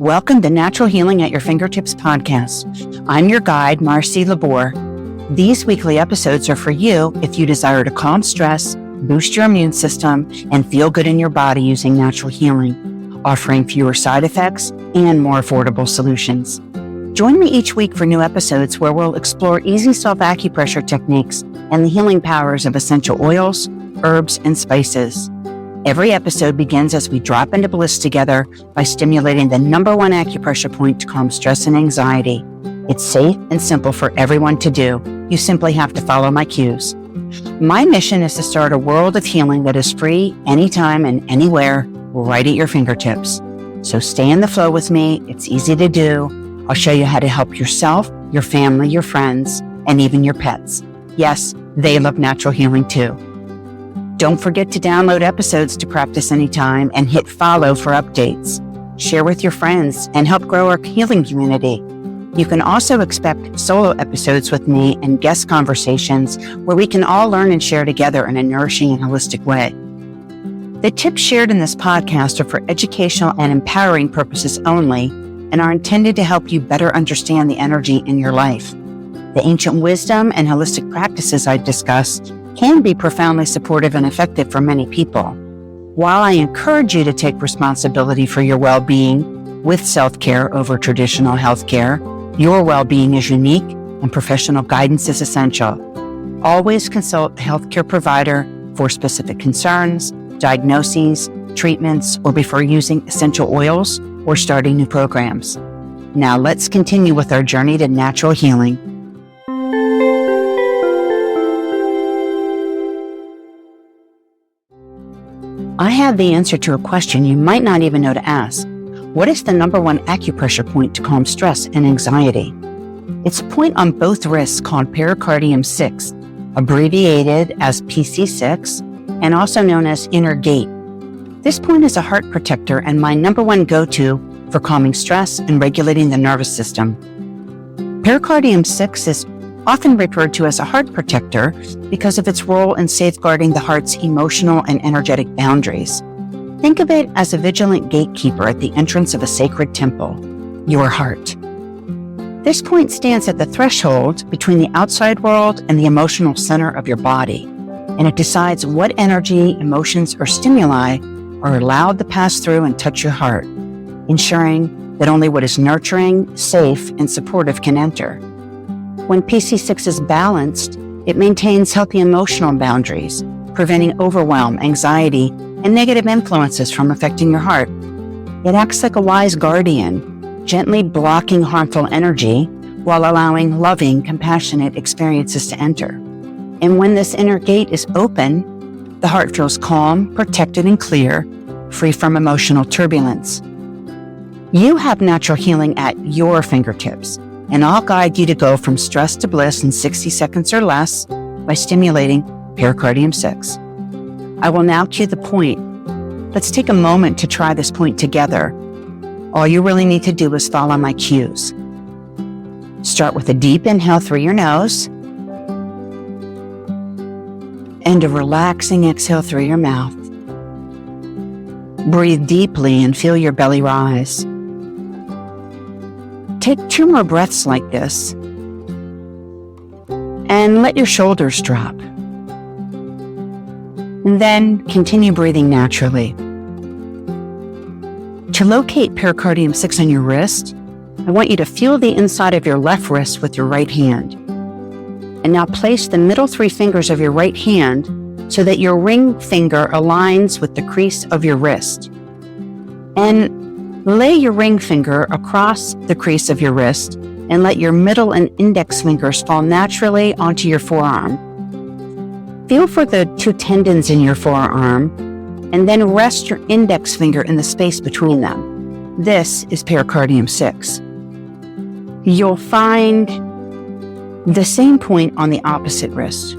Welcome to Natural Healing at Your Fingertips podcast. I'm your guide, Marci. These weekly episodes are for you if you desire to calm stress, boost your immune system, and feel good in your body using natural healing, offering fewer side effects and more affordable solutions. Join me each week for new episodes where we'll explore easy self-acupressure techniques and the healing powers of essential oils, herbs, and spices. Every episode begins as we drop into bliss together by stimulating the number one acupressure point to calm stress and anxiety. It's safe and simple for everyone to do. You simply have to follow my cues. My mission is to start a world of healing that is free anytime and anywhere, right at your fingertips. So stay in the flow with me. It's easy to do. I'll show you how to help yourself, your family, your friends, and even your pets. Yes, they love natural healing too. Don't forget to download episodes to practice anytime and hit follow for updates. Share with your friends and help grow our healing community. You can also expect solo episodes with me and guest conversations where we can all learn and share together in a nourishing and holistic way. The tips shared in this podcast are for educational and empowering purposes only and are intended to help you better understand the energy in your life. The ancient wisdom and holistic practices I discussed can be profoundly supportive and effective for many people. While I encourage you to take responsibility for your well-being with self-care over traditional healthcare, your well-being is unique and professional guidance is essential. Always consult a healthcare provider for specific concerns, diagnoses, treatments, or before using essential oils or starting new programs. Now let's continue with our journey to natural healing. I have the answer to a question you might not even know to ask. What is the number one acupressure point to calm stress and anxiety? It's a point on both wrists called pericardium 6, abbreviated as PC6, and also known as inner gate. This point is a heart protector and my number one go-to for calming stress and regulating the nervous system. Pericardium 6 is often referred to as a heart protector because of its role in safeguarding the heart's emotional and energetic boundaries. Think of it as a vigilant gatekeeper at the entrance of a sacred temple, your heart. This point stands at the threshold between the outside world and the emotional center of your body, and it decides what energy, emotions, or stimuli are allowed to pass through and touch your heart, ensuring that only what is nurturing, safe, and supportive can enter. When PC6 is balanced, it maintains healthy emotional boundaries, preventing overwhelm, anxiety, and negative influences from affecting your heart. It acts like a wise guardian, gently blocking harmful energy while allowing loving, compassionate experiences to enter. And when this inner gate is open, the heart feels calm, protected, and clear, free from emotional turbulence. You have natural healing at your fingertips, and I'll guide you to go from stress to bliss in 60 seconds or less by stimulating pericardium 6. I will now cue the point. Let's take a moment to try this point together. All you really need to do is follow my cues. Start with a deep inhale through your nose and a relaxing exhale through your mouth. Breathe deeply and feel your belly rise. Take 2 more breaths like this and let your shoulders drop. And then continue breathing naturally. To locate pericardium 6 on your wrist, I want you to feel the inside of your left wrist with your right hand. And now place the middle 3 fingers of your right hand so that your ring finger aligns with the crease of your wrist. And lay your ring finger across the crease of your wrist and let your middle and index fingers fall naturally onto your forearm. Feel for the 2 tendons in your forearm and then rest your index finger in the space between them. This is pericardium 6. You'll find the same point on the opposite wrist.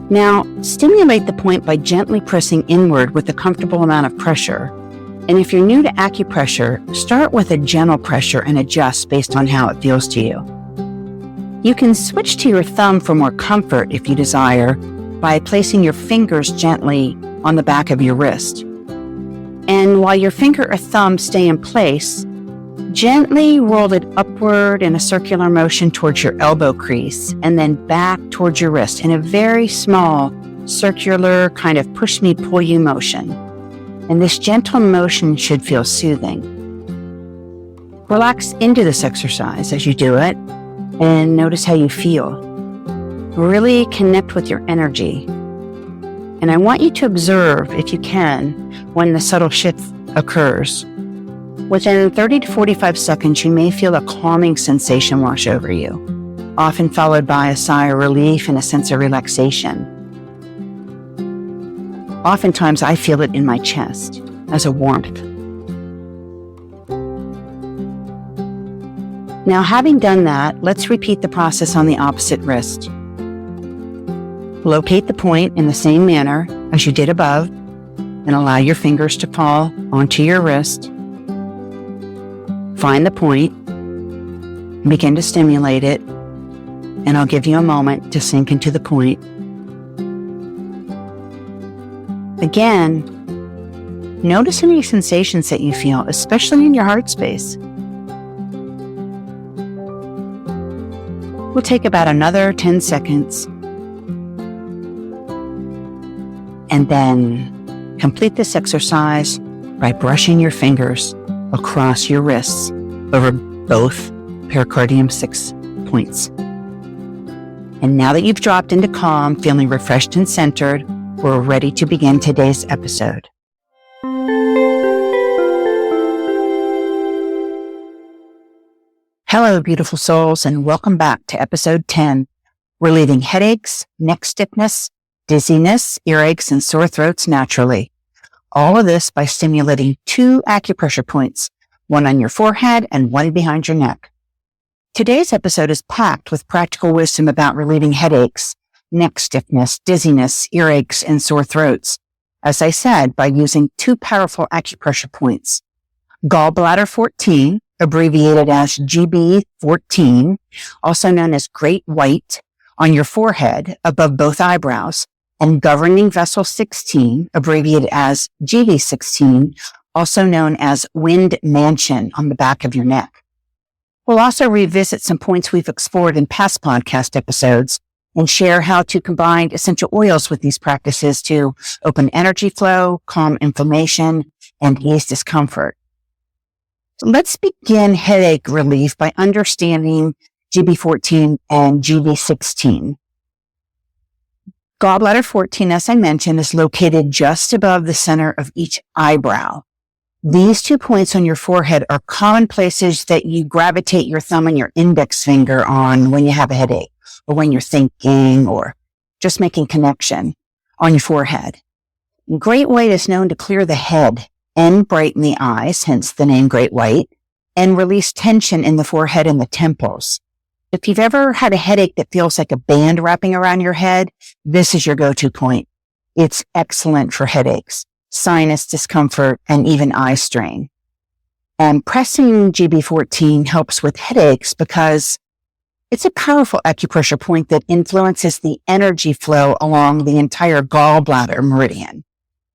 Now, stimulate the point by gently pressing inward with a comfortable amount of pressure. And if you're new to acupressure, start with a gentle pressure and adjust based on how it feels to you. You can switch to your thumb for more comfort if you desire by placing your fingers gently on the back of your wrist. And while your finger or thumb stay in place, gently roll it upward in a circular motion towards your elbow crease and then back towards your wrist in a very small circular kind of push me, pull you motion. And this gentle motion should feel soothing. Relax into this exercise as you do it and notice how you feel. Really connect with your energy. And I want you to observe, if you can, when the subtle shift occurs. Within 30 to 45 seconds, you may feel a calming sensation wash over you, often followed by a sigh of relief and a sense of relaxation. Oftentimes, I feel it in my chest as a warmth. Now, having done that, let's repeat the process on the opposite wrist. Locate the point in the same manner as you did above and allow your fingers to fall onto your wrist. Find the point, begin to stimulate it, and I'll give you a moment to sink into the point. Again, notice any sensations that you feel, especially in your heart space. We'll take about another 10 seconds and then complete this exercise by brushing your fingers across your wrists over both pericardium 6 points. And now that you've dropped into calm, feeling refreshed and centered, we're ready to begin today's episode. Hello, beautiful souls, and welcome back to episode 10, Relieving Headaches, Neck Stiffness, Dizziness, Earaches, and Sore Throats Naturally. All of this by stimulating 2 acupressure points, one on your forehead and one behind your neck. Today's episode is packed with practical wisdom about relieving headaches, neck stiffness, dizziness, earaches, and sore throats. As I said, by using 2 powerful acupressure points. Gallbladder 14, abbreviated as GB14, also known as Great White, on your forehead above both eyebrows, and governing vessel 16, abbreviated as GV16, also known as Wind Mansion, on the back of your neck. We'll also revisit some points we've explored in past podcast episodes and share how to combine essential oils with these practices to open energy flow, calm inflammation, and ease discomfort. Let's begin headache relief by understanding GB14 and GV16. Gallbladder 14, as I mentioned, is located just above the center of each eyebrow. These 2 points on your forehead are common places that you gravitate your thumb and your index finger on when you have a headache, or when you're thinking, or just making connection on your forehead. Great White is known to clear the head and brighten the eyes, hence the name Great White, and release tension in the forehead and the temples. If you've ever had a headache that feels like a band wrapping around your head, this is your go-to point. It's excellent for headaches, sinus discomfort, and even eye strain. And pressing GB14 helps with headaches because it's a powerful acupressure point that influences the energy flow along the entire gallbladder meridian,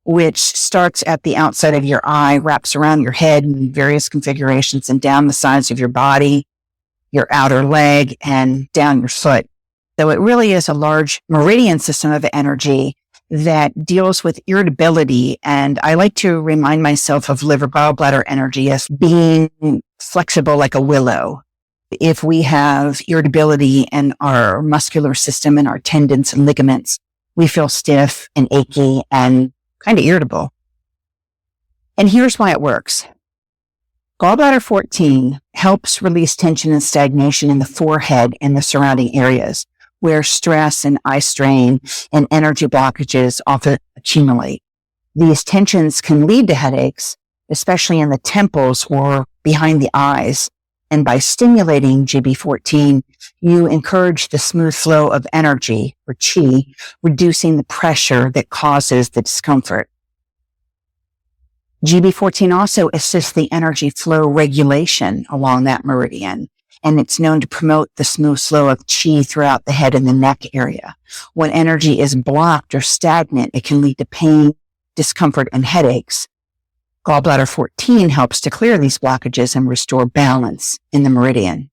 which starts at the outside of your eye, wraps around your head in various configurations, and down the sides of your body, your outer leg, and down your foot. So it really is a large meridian system of energy that deals with irritability. And I like to remind myself of liver gallbladder energy as being flexible like a willow. If we have irritability in our muscular system and our tendons and ligaments, we feel stiff and achy and kind of irritable. And here's why it works. Gallbladder 14 helps release tension and stagnation in the forehead and the surrounding areas where stress and eye strain and energy blockages often accumulate. These tensions can lead to headaches, especially in the temples or behind the eyes. And by stimulating GB14, you encourage the smooth flow of energy, or chi, reducing the pressure that causes the discomfort. GB14 also assists the energy flow regulation along that meridian, and it's known to promote the smooth flow of chi throughout the head and the neck area. When energy is blocked or stagnant, it can lead to pain, discomfort, and headaches. Gallbladder 14 helps to clear these blockages and restore balance in the meridian.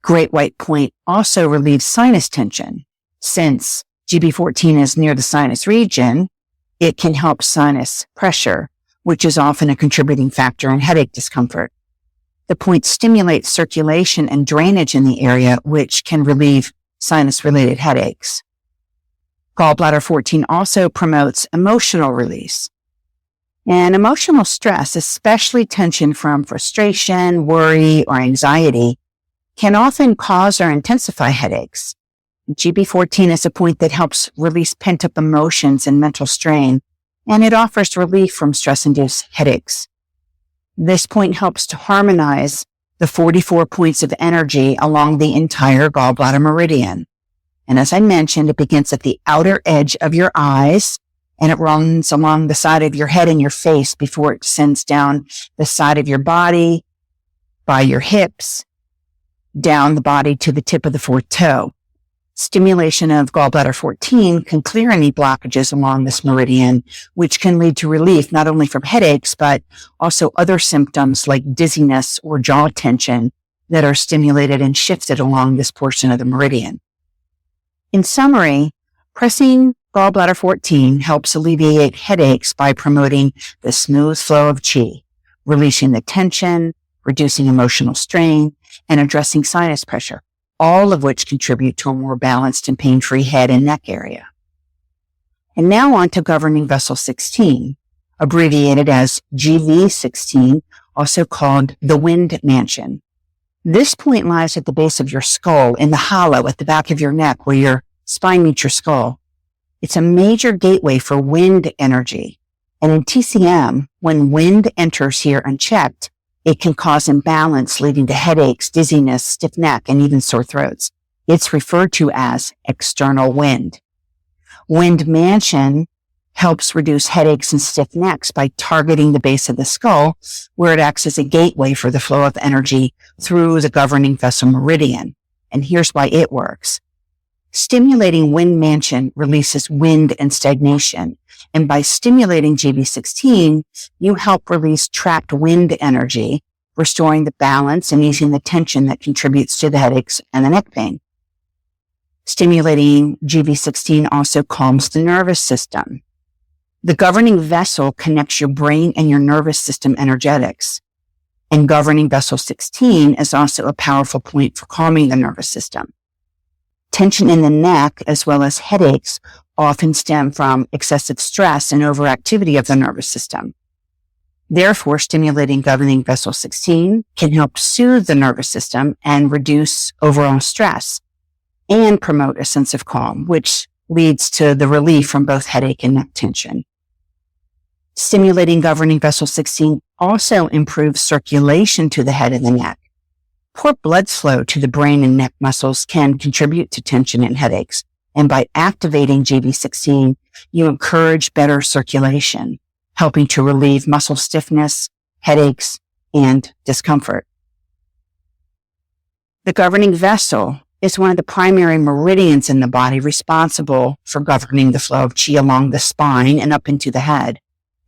Great White Point also relieves sinus tension. Since GB14 is near the sinus region, it can help sinus pressure, which is often a contributing factor in headache discomfort. The point stimulates circulation and drainage in the area, which can relieve sinus-related headaches. Gallbladder 14 also promotes emotional release. And emotional stress, especially tension from frustration, worry, or anxiety, can often cause or intensify headaches. GB14 is a point that helps release pent-up emotions and mental strain, and it offers relief from stress-induced headaches. This point helps to harmonize the 44 points of energy along the entire gallbladder meridian. And as I mentioned, it begins at the outer edge of your eyes, and it runs along the side of your head and your face before it descends down the side of your body, by your hips, down the body to the tip of the fourth toe. Stimulation of gallbladder 14 can clear any blockages along this meridian, which can lead to relief not only from headaches, but also other symptoms like dizziness or jaw tension that are stimulated and shifted along this portion of the meridian. In summary, pressing gallbladder 14 helps alleviate headaches by promoting the smooth flow of qi, releasing the tension, reducing emotional strain, and addressing sinus pressure, all of which contribute to a more balanced and pain-free head and neck area. And now on to governing vessel 16, abbreviated as GV16, also called the wind mansion. This point lies at the base of your skull in the hollow at the back of your neck where your spine meets your skull. It's a major gateway for wind energy. And in TCM, when wind enters here unchecked, it can cause imbalance leading to headaches, dizziness, stiff neck, and even sore throats. It's referred to as external wind. Wind mansion helps reduce headaches and stiff necks by targeting the base of the skull, where it acts as a gateway for the flow of energy through the governing vessel meridian. And here's why it works. Stimulating wind mansion releases wind and stagnation. And by stimulating GB16, you help release trapped wind energy, restoring the balance and easing the tension that contributes to the headaches and the neck pain. Stimulating GB16 also calms the nervous system. The governing vessel connects your brain and your nervous system energetics. And governing vessel 16 is also a powerful point for calming the nervous system. Tension in the neck, as well as headaches, often stem from excessive stress and overactivity of the nervous system. Therefore, stimulating governing vessel 16 can help soothe the nervous system and reduce overall stress and promote a sense of calm, which leads to the relief from both headache and neck tension. Stimulating governing vessel 16 also improves circulation to the head and the neck. Poor blood flow to the brain and neck muscles can contribute to tension and headaches. And by activating GB16, you encourage better circulation, helping to relieve muscle stiffness, headaches, and discomfort. The governing vessel is one of the primary meridians in the body responsible for governing the flow of qi along the spine and up into the head.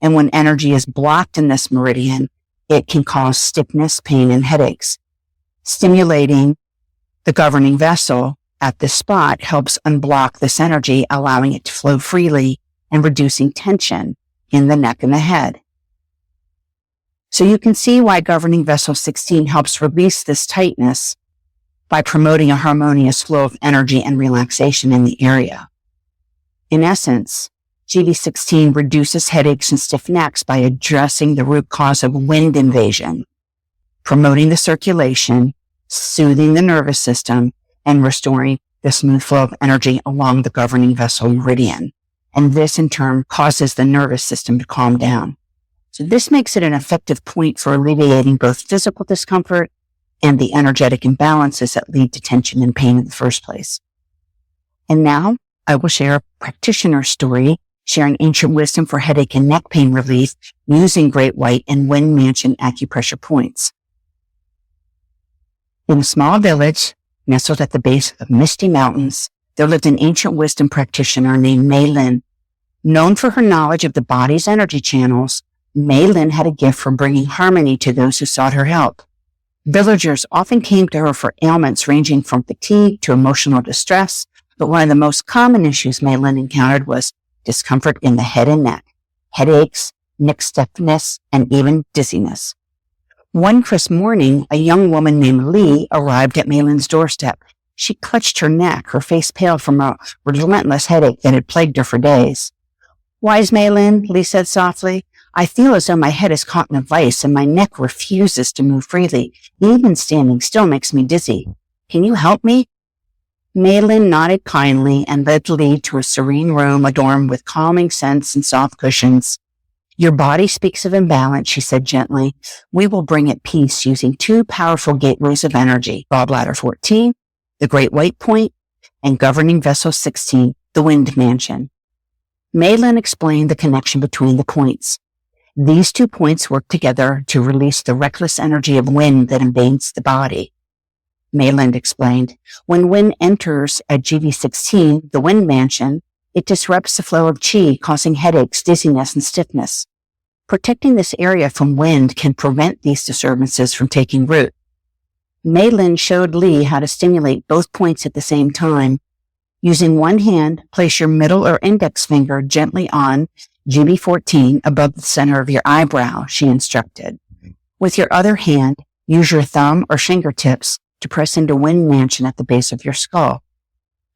And when energy is blocked in this meridian, it can cause stiffness, pain, and headaches. Stimulating the governing vessel at this spot helps unblock this energy, allowing it to flow freely and reducing tension in the neck and the head. So you can see why governing vessel 16 helps release this tightness by promoting a harmonious flow of energy and relaxation in the area. In essence, GB16 reduces headaches and stiff necks by addressing the root cause of wind invasion, promoting the circulation, soothing the nervous system, and restoring the smooth flow of energy along the governing vessel meridian. And this in turn causes the nervous system to calm down. So this makes it an effective point for alleviating both physical discomfort and the energetic imbalances that lead to tension and pain in the first place. And now I will share a practitioner story sharing ancient wisdom for headache and neck pain relief using Great White and Wind Mansion acupressure points. In a small village nestled at the base of misty mountains, there lived an ancient wisdom practitioner named Mei Lin. Known for her knowledge of the body's energy channels, Maylin had a gift for bringing harmony to those who sought her help. Villagers often came to her for ailments ranging from fatigue to emotional distress, but one of the most common issues Maylin encountered was discomfort in the head and neck, headaches, neck stiffness, and even dizziness. One crisp morning, a young woman named Lee arrived at Maylin's doorstep. She clutched her neck, her face pale from a relentless headache that had plagued her for days. "Wise Maylin," Lee said softly, "I feel as though my head is caught in a vice and my neck refuses to move freely. Even standing still makes me dizzy. Can you help me?" Maylin nodded kindly and led Lee to a serene room adorned with calming scents and soft cushions. "Your body speaks of imbalance," she said gently. "We will bring it peace using two powerful gateways of energy, gallbladder 14, the Great White Point, and governing vessel 16, the Wind Mansion." Maylin explained the connection between the points. These 2 points work together to release the reckless energy of wind that invades the body. Maylin explained, when wind enters at GV16, the Wind Mansion, it disrupts the flow of qi, causing headaches, dizziness, and stiffness. Protecting this area from wind can prevent these disturbances from taking root. Maylin showed Lee how to stimulate both points at the same time. Using one hand, place your middle or index finger gently on GB14 above the center of your eyebrow, she instructed. With your other hand, use your thumb or fingertips to press into Wind Mansion at the base of your skull.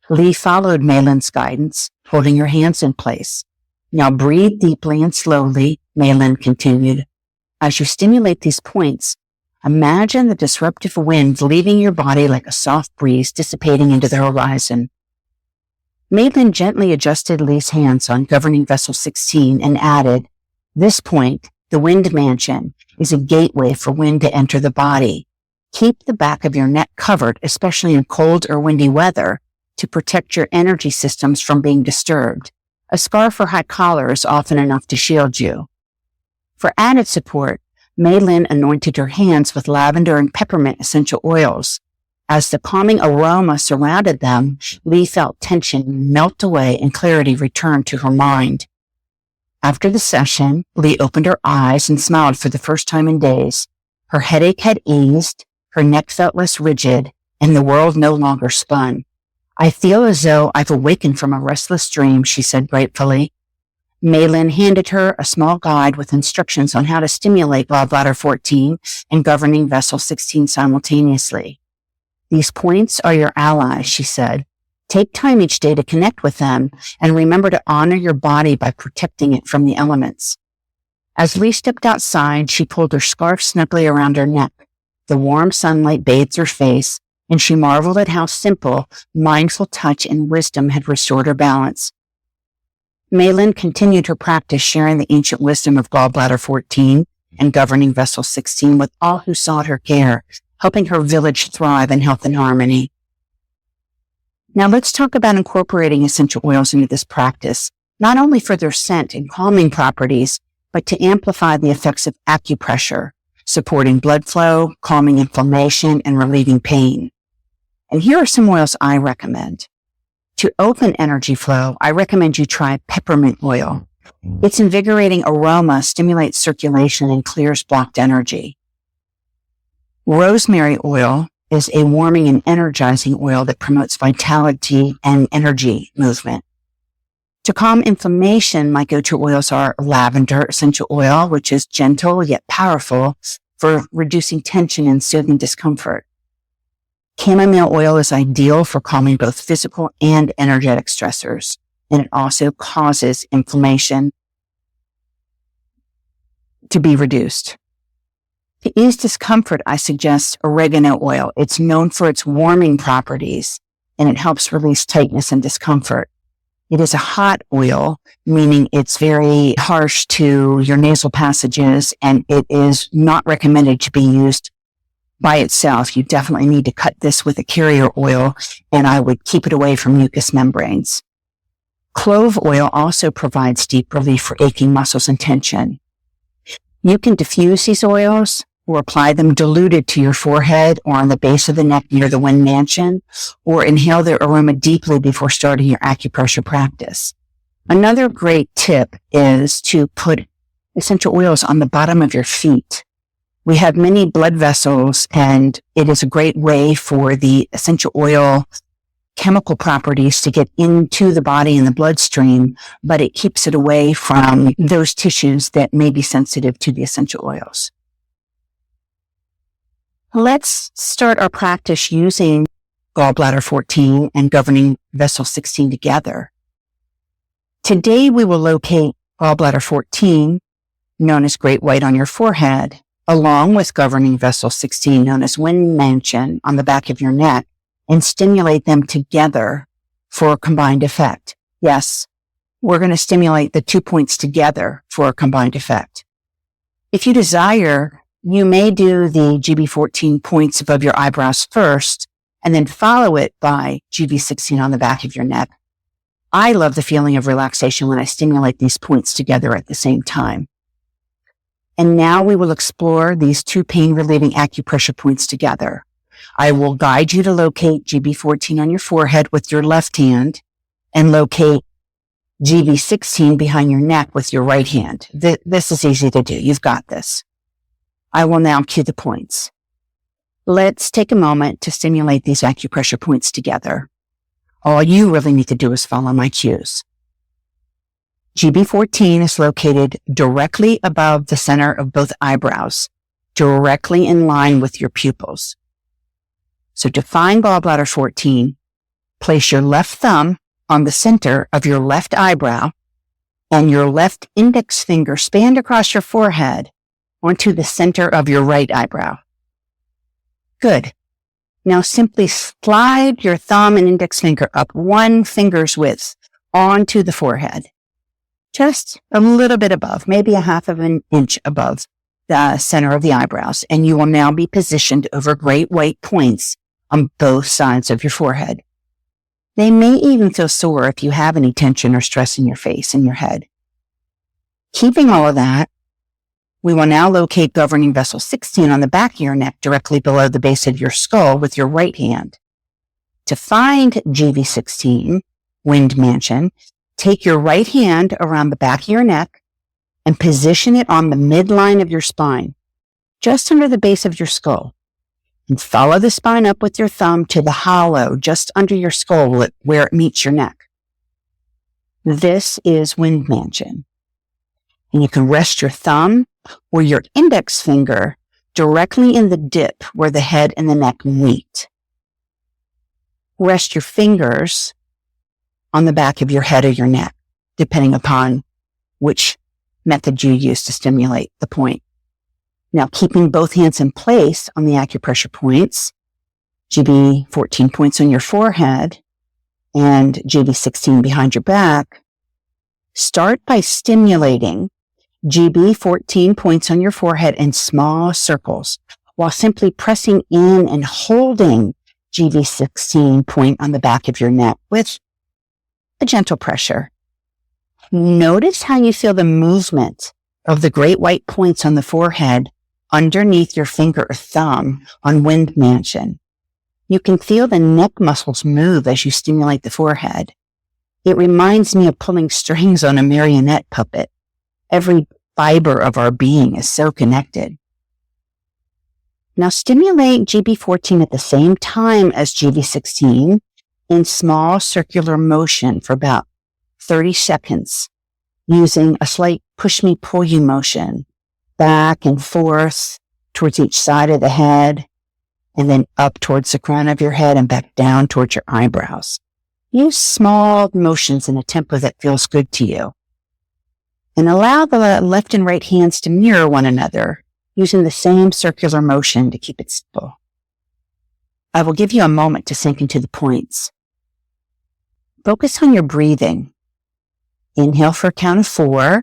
Lee followed Maylin's guidance, holding your hands in place. "Now breathe deeply and slowly," Maylin continued. "As you stimulate these points, imagine the disruptive wind leaving your body like a soft breeze dissipating into the horizon." Maylin gently adjusted Lee's hands on governing vessel 16 and added, "This point, the Wind Mansion, is a gateway for wind to enter the body. Keep the back of your neck covered, especially in cold or windy weather, to protect your energy systems from being disturbed. A scarf or high collar is often enough to shield you." For added support, Maylin anointed her hands with lavender and peppermint essential oils. As the calming aroma surrounded them, Lee felt tension melt away and clarity return to her mind. After the session, Lee opened her eyes and smiled for the first time in days. Her headache had eased, her neck felt less rigid, and the world no longer spun. "I feel as though I've awakened from a restless dream," she said gratefully. Maylin handed her a small guide with instructions on how to stimulate gallbladder 14 and governing vessel 16 simultaneously. "These points are your allies," she said. "Take time each day to connect with them and remember to honor your body by protecting it from the elements." As Lee stepped outside, she pulled her scarf snugly around her neck. The warm sunlight bathed her face, and she marveled at how simple, mindful touch and wisdom had restored her balance. Maylin continued her practice, sharing the ancient wisdom of gallbladder 14 and governing vessel 16 with all who sought her care, helping her village thrive in health and harmony. Now let's talk about incorporating essential oils into this practice, not only for their scent and calming properties, but to amplify the effects of acupressure, supporting blood flow, calming inflammation, and relieving pain. And here are some oils I recommend. To open energy flow, I recommend you try peppermint oil. Its invigorating aroma stimulates circulation and clears blocked energy. Rosemary oil is a warming and energizing oil that promotes vitality and energy movement. To calm inflammation, my go-to oils are lavender essential oil, which is gentle yet powerful for reducing tension and soothing discomfort. Chamomile oil is ideal for calming both physical and energetic stressors, and it also causes inflammation to be reduced. To ease discomfort, I suggest oregano oil. It's known for its warming properties, and it helps release tightness and discomfort. It is a hot oil, meaning it's very harsh to your nasal passages, and it is not recommended to be used by itself. You definitely need to cut this with a carrier oil, and I would keep it away from mucous membranes. Clove oil also provides deep relief for aching muscles and tension. You can diffuse these oils or apply them diluted to your forehead or on the base of the neck near the Wind Mansion, or inhale their aroma deeply before starting your acupressure practice. Another great tip is to put essential oils on the bottom of your feet. We have many blood vessels, and it is a great way for the essential oil chemical properties to get into the body and the bloodstream, but it keeps it away from those tissues that may be sensitive to the essential oils. Let's start our practice using gallbladder 14 and governing vessel 16 together. Today, we will locate gallbladder 14, known as Great White, on your forehead, along with governing vessel 16, known as Wind Mansion, on the back of your neck, and stimulate them together for a combined effect. Yes, we're going to stimulate the 2 points together for a combined effect. If you desire, you may do the GB14 points above your eyebrows first, and then follow it by GB16 on the back of your neck. I love the feeling of relaxation when I stimulate these points together at the same time. And now we will explore these 2 pain-relieving acupressure points together. I will guide you to locate GB14 on your forehead with your left hand and locate GB16 behind your neck with your right hand. This is easy to do. You've got this. I will now cue the points. Let's take a moment to stimulate these acupressure points together. All you really need to do is follow my cues. GB14 is located directly above the center of both eyebrows, directly in line with your pupils. So to find gallbladder 14, place your left thumb on the center of your left eyebrow and your left index finger spanned across your forehead onto the center of your right eyebrow. Good. Now simply slide your thumb and index finger up 1 finger's width onto the forehead. Just a little bit above, maybe a half of an inch above the center of the eyebrows, and you will now be positioned over great white points on both sides of your forehead. They may even feel sore if you have any tension or stress in your face and your head. Keeping all of that, we will now locate governing vessel 16 on the back of your neck directly below the base of your skull with your right hand. To find GV16, Wind Mansion, take your right hand around the back of your neck and position it on the midline of your spine, just under the base of your skull. And follow the spine up with your thumb to the hollow just under your skull where it meets your neck. This is Wind Mansion. And you can rest your thumb or your index finger directly in the dip where the head and the neck meet. Rest your fingers on the back of your head or your neck, depending upon which method you use to stimulate the point. Now, keeping both hands in place on the acupressure points, GB14 points on your forehead and GB16 behind your back, start by stimulating GB14 points on your forehead in small circles while simply pressing in and holding GB16 point on the back of your neck with a gentle pressure. Notice how you feel the movement of the great white points on the forehead underneath your finger or thumb on Wind Mansion. You can feel the neck muscles move as you stimulate the forehead. It reminds me of pulling strings on a marionette puppet. Every fiber of our being is so connected. Now stimulate GB14 at the same time as GB16 in small circular motion for about 30 seconds, using a slight push-me, pull-you motion, back and forth towards each side of the head, and then up towards the crown of your head and back down towards your eyebrows. Use small motions in a tempo that feels good to you. And allow the left and right hands to mirror one another, using the same circular motion to keep it simple. I will give you a moment to sink into the points. Focus on your breathing. Inhale for a count of 4.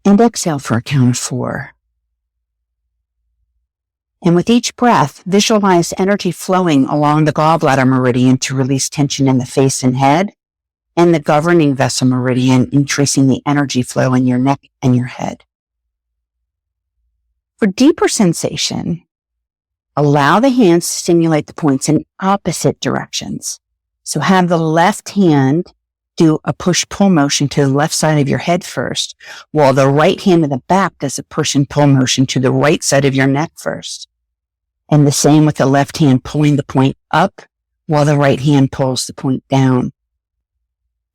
And exhale for a count of 4. And with each breath, visualize energy flowing along the gallbladder meridian to release tension in the face and head, and the governing vessel meridian, increasing the energy flow in your neck and your head. For deeper sensation, allow the hands to stimulate the points in opposite directions. So have the left hand do a push-pull motion to the left side of your head first, while the right hand in the back does a push and pull motion to the right side of your neck first. And the same with the left hand pulling the point up, while the right hand pulls the point down.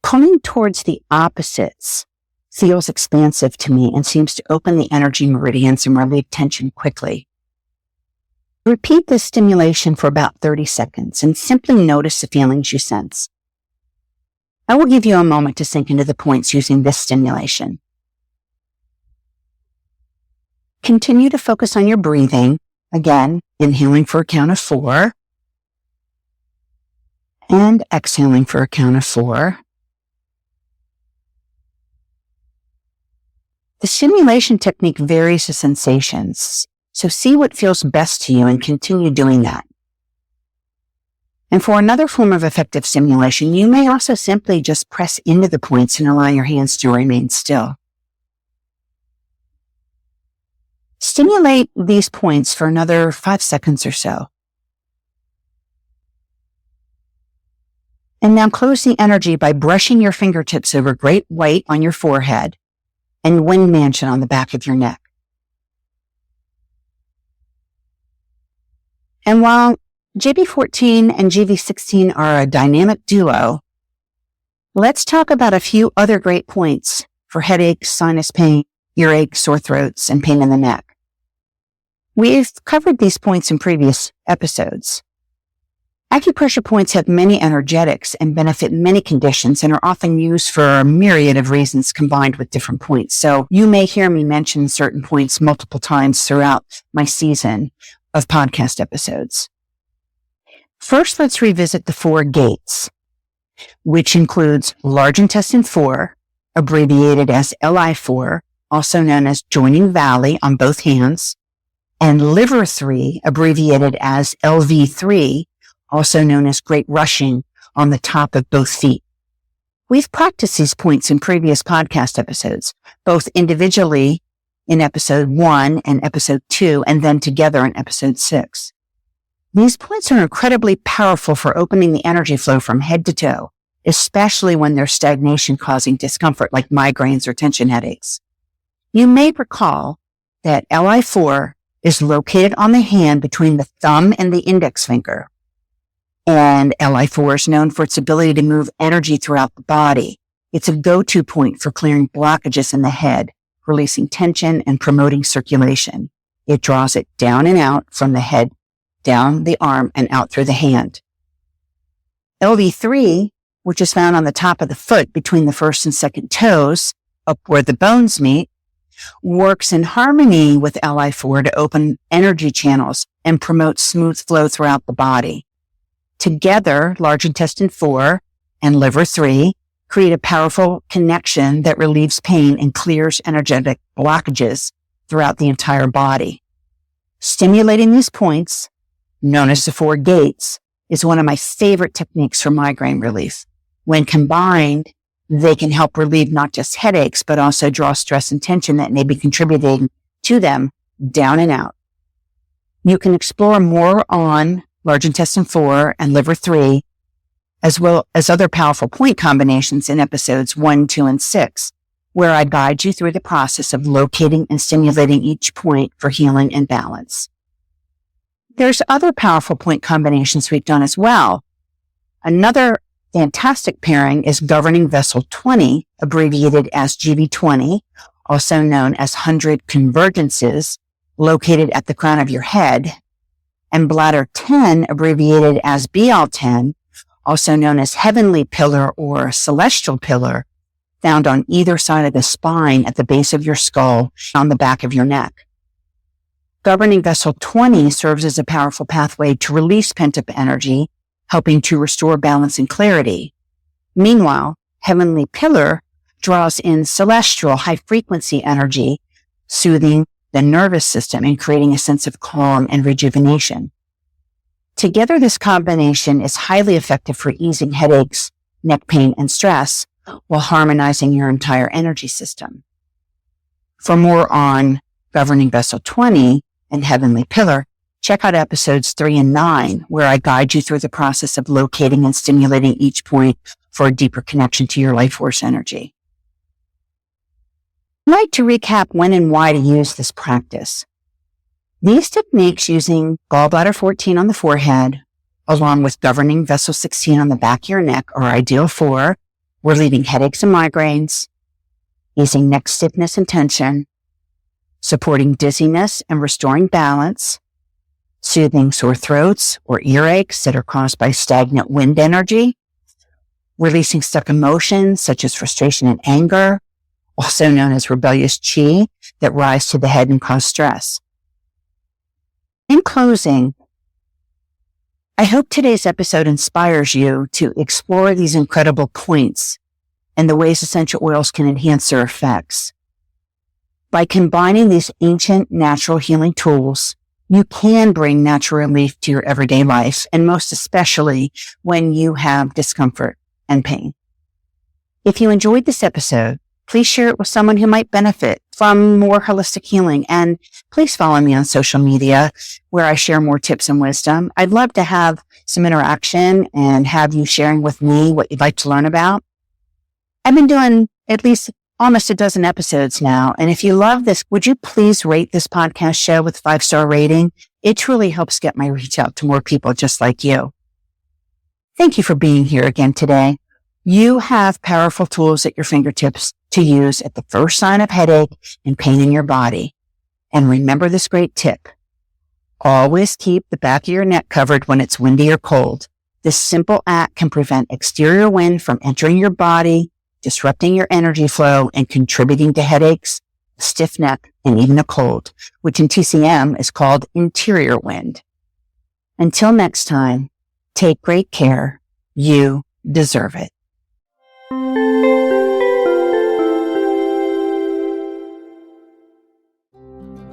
Pulling towards the opposites feels expansive to me and seems to open the energy meridians and relieve tension quickly. Repeat this stimulation for about 30 seconds and simply notice the feelings you sense. I will give you a moment to sink into the points using this stimulation. Continue to focus on your breathing. Again, inhaling for a count of 4 and exhaling for a count of 4. The stimulation technique varies the sensations, so see what feels best to you and continue doing that. And for another form of effective stimulation, you may also simply just press into the points and allow your hands to remain still. Stimulate these points for another 5 seconds or so. And now close the energy by brushing your fingertips over Great White on your forehead and Wind Mansion on the back of your neck. And while JB14 and GV16 are a dynamic duo, let's talk about a few other great points for headaches, sinus pain, earaches, sore throats, and pain in the neck. We've covered these points in previous episodes. Acupressure points have many energetics and benefit many conditions and are often used for a myriad of reasons combined with different points. So you may hear me mention certain points multiple times throughout my season of podcast episodes. First, let's revisit the 4 gates, which includes large intestine 4, abbreviated as LI4, also known as joining valley on both hands, and liver 3, abbreviated as LV3, also known as great rushing on the top of both feet. We've practiced these points in previous podcast episodes, both individually in episode 1 and episode 2, and then together in episode 6. These points are incredibly powerful for opening the energy flow from head to toe, especially when there's stagnation causing discomfort like migraines or tension headaches. You may recall that LI4 is located on the hand between the thumb and the index finger. And LI4 is known for its ability to move energy throughout the body. It's a go-to point for clearing blockages in the head, releasing tension and promoting circulation. It draws it down and out from the head, down the arm, and out through the hand. LV3, which is found on the top of the foot between the first and second toes, up where the bones meet, works in harmony with LI4 to open energy channels and promote smooth flow throughout the body. Together, large intestine 4 and liver 3 create a powerful connection that relieves pain and clears energetic blockages throughout the entire body. Stimulating these points, known as the 4 gates, is one of my favorite techniques for migraine relief. When combined, they can help relieve not just headaches, but also draw stress and tension that may be contributing to them down and out. You can explore more on large intestine 4 and liver 3, as well as other powerful point combinations in episodes 1, 2, and 6, where I guide you through the process of locating and stimulating each point for healing and balance. There's other powerful point combinations we've done as well. Another fantastic pairing is governing vessel 20, abbreviated as GV20, also known as 100 convergences, located at the crown of your head, and bladder 10, abbreviated as BL10, also known as heavenly pillar or celestial pillar, found on either side of the spine at the base of your skull on the back of your neck. Governing vessel 20 serves as a powerful pathway to release pent-up energy, helping to restore balance and clarity. Meanwhile, heavenly pillar draws in celestial high-frequency energy, soothing the nervous system and creating a sense of calm and rejuvenation. Together, this combination is highly effective for easing headaches, neck pain, and stress while harmonizing your entire energy system. For more on governing vessel 20 and heavenly pillar, check out episodes 3 and 9, where I guide you through the process of locating and stimulating each point for a deeper connection to your life force energy. I'd like to recap when and why to use this practice. These techniques using gallbladder 14 on the forehead, along with governing vessel 16 on the back of your neck, are ideal for relieving headaches and migraines, easing neck stiffness and tension, supporting dizziness and restoring balance, soothing sore throats or earaches that are caused by stagnant wind energy, releasing stuck emotions such as frustration and anger, also known as rebellious chi, that rise to the head and cause stress. In closing, I hope today's episode inspires you to explore these incredible points and the ways essential oils can enhance their effects. By combining these ancient natural healing tools, you can bring natural relief to your everyday life, and most especially when you have discomfort and pain. If you enjoyed this episode, please share it with someone who might benefit from more holistic healing, and please follow me on social media where I share more tips and wisdom. I'd love to have some interaction and have you sharing with me what you'd like to learn about. I've been doing at least almost a dozen episodes now, and if you love this, would you please rate this podcast show with a 5-star rating? It truly helps get my reach out to more people just like you. Thank you for being here again today. You have powerful tools at your fingertips to use at the first sign of headache and pain in your body. And remember this great tip. Always keep the back of your neck covered when it's windy or cold. This simple act can prevent exterior wind from entering your body, disrupting your energy flow, and contributing to headaches, stiff neck, and even a cold, which in TCM is called interior wind. Until next time, take great care. You deserve it.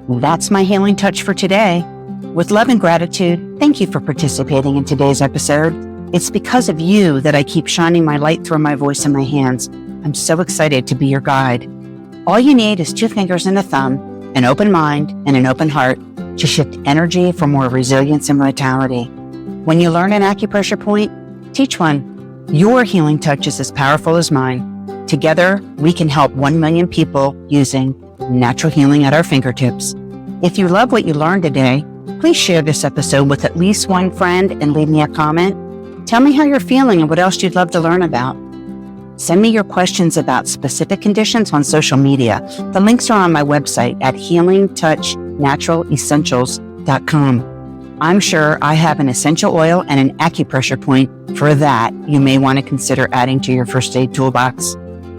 That's my healing touch for today. With love and gratitude, thank you for participating in today's episode. It's because of you that I keep shining my light through my voice and my hands. I'm so excited to be your guide. All you need is 2 fingers and a thumb, an open mind, and an open heart to shift energy for more resilience and vitality. When you learn an acupressure point, teach one. Your healing touch is as powerful as mine. Together, we can help 1 million people using natural healing at our fingertips. If you love what you learned today, please share this episode with at least one friend and leave me a comment. Tell me how you're feeling and what else you'd love to learn about. Send me your questions about specific conditions on social media. The links are on my website at healingtouchnaturalessentials.com. I'm sure I have an essential oil and an acupressure point for that you may want to consider adding to your first aid toolbox.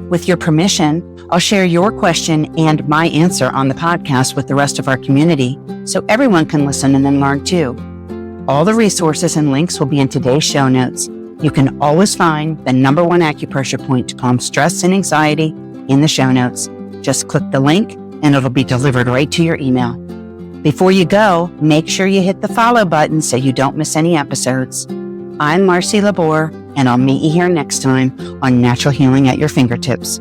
With your permission, I'll share your question and my answer on the podcast with the rest of our community so everyone can listen and then learn too. All the resources and links will be in today's show notes. You can always find the #1 acupressure point to calm stress and anxiety in the show notes. Just click the link and it'll be delivered right to your email. Before you go, make sure you hit the follow button so you don't miss any episodes. I'm Marci Labor, and I'll meet you here next time on Natural Healing at Your Fingertips.